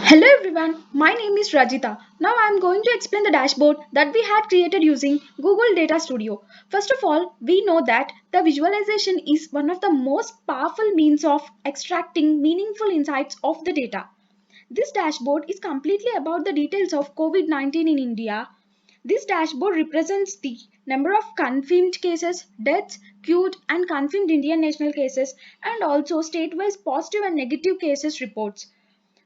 Hello everyone, my name is Rajita. Now I am going to explain the dashboard that we had created using Google Data Studio. First of all, we know that the visualization is one of the most powerful means of extracting meaningful insights of the data. This dashboard is completely about the details of COVID-19 in India. This dashboard represents the number of confirmed cases, deaths, queued and confirmed Indian national cases, and also state-wise positive and negative cases reports.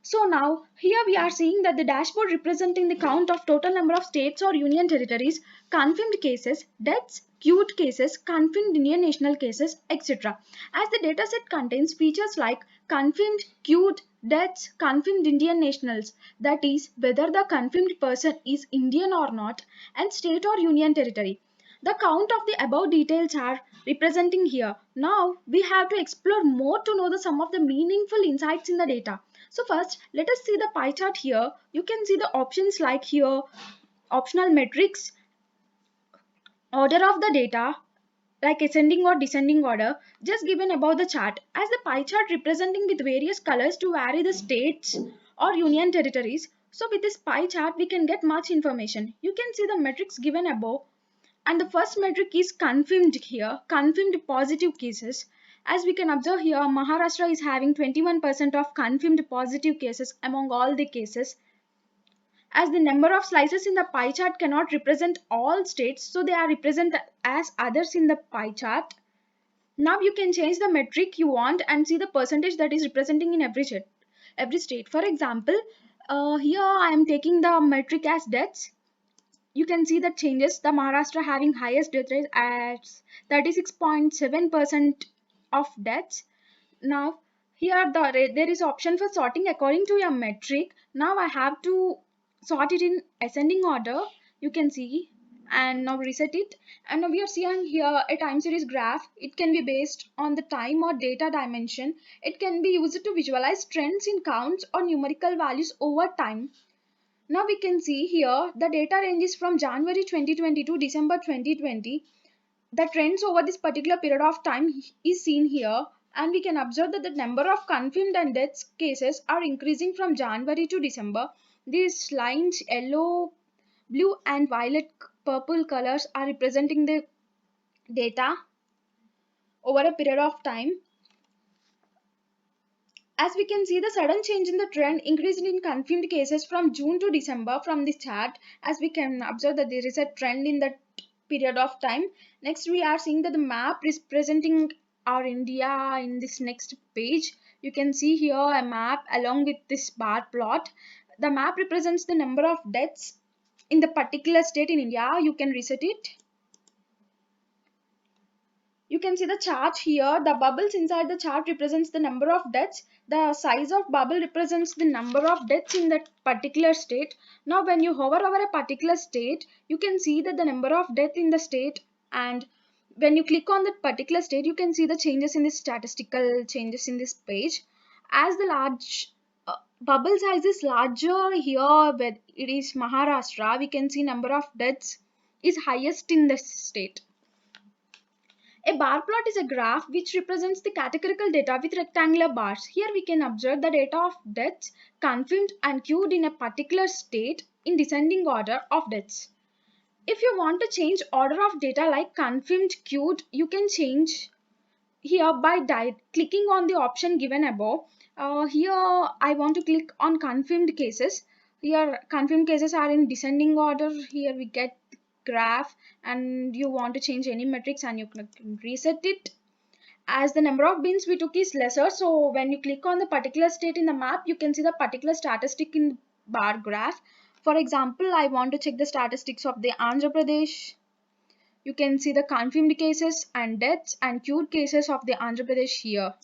So now here we are seeing that the dashboard representing the count of total number of states or union territories, confirmed cases, deaths, queued cases, confirmed Indian national cases, etc. As the dataset contains features like confirmed, queued, deaths, confirmed Indian nationals, that is whether the confirmed person is Indian or not, and state or union territory. The count of the above details are representing here. Now we have to explore more to know the some of the meaningful insights in the data. So first, let us see the pie chart here. You can see the options like here, optional metrics, order of the data, like ascending or descending order, just given above the chart. As the pie chart representing with various colors to vary the states or union territories. So with this pie chart, we can get much information. You can see the metrics given above, and the first metric is confirmed here, confirmed positive cases. As we can observe here, Maharashtra is having 21% of confirmed positive cases among all the cases. As the number of slices in the pie chart cannot represent all states, so they are represented as others in the pie chart. Now you can change the metric you want and see the percentage that is representing in every state. For example, here I am taking the metric as deaths. You can see the changes. The Maharashtra having highest death rate at 36.7% of deaths. Now here there is option for sorting according to your metric. Now I have to sort it in ascending order. You can see, and now reset it, and now we are seeing here a time series graph. It can be based on the time or data dimension. It can be used to visualize trends in counts or numerical values over time. Now we can see here the data ranges from January 2020 to December 2020. The trends over this particular period of time is seen here, and we can observe that the number of confirmed and death cases are increasing from January to December. These lines, yellow, blue and violet purple colors, are representing the data over a period of time. As we can see the sudden change in the trend increasing in confirmed cases from June to December from this chart, as we can observe that there is a trend in that period of time. Next we are seeing that the map is presenting our India in this next page. You can see here a map along with this bar plot. The map represents the number of deaths in the particular state in India. You can reset it. You can see the chart here. The bubbles inside the chart represents the number of deaths. The size of bubble represents the number of deaths in that particular state. Now when you hover over a particular state, you can see that the number of death in the state, and when you click on that particular state, you can see the changes in the statistical changes in this page. As the large bubble size is larger here, where it is Maharashtra, we can see number of deaths is highest in the state. A bar plot is a graph which represents the categorical data with rectangular bars. Here we can observe the data of deaths confirmed and queued in a particular state in descending order of deaths. If you want to change order of data like confirmed, queued, you can change here by clicking on the option given above. Here I want to click on confirmed cases. Here confirmed cases are in descending order. Here we get graph, and you want to change any metrics and you can reset it. As the number of bins we took is lesser, so when you click on the particular state in the map, you can see the particular statistic in bar graph. For example, I want to check the statistics of the Andhra Pradesh. You can see the confirmed cases and deaths and queued cases of the Andhra Pradesh here.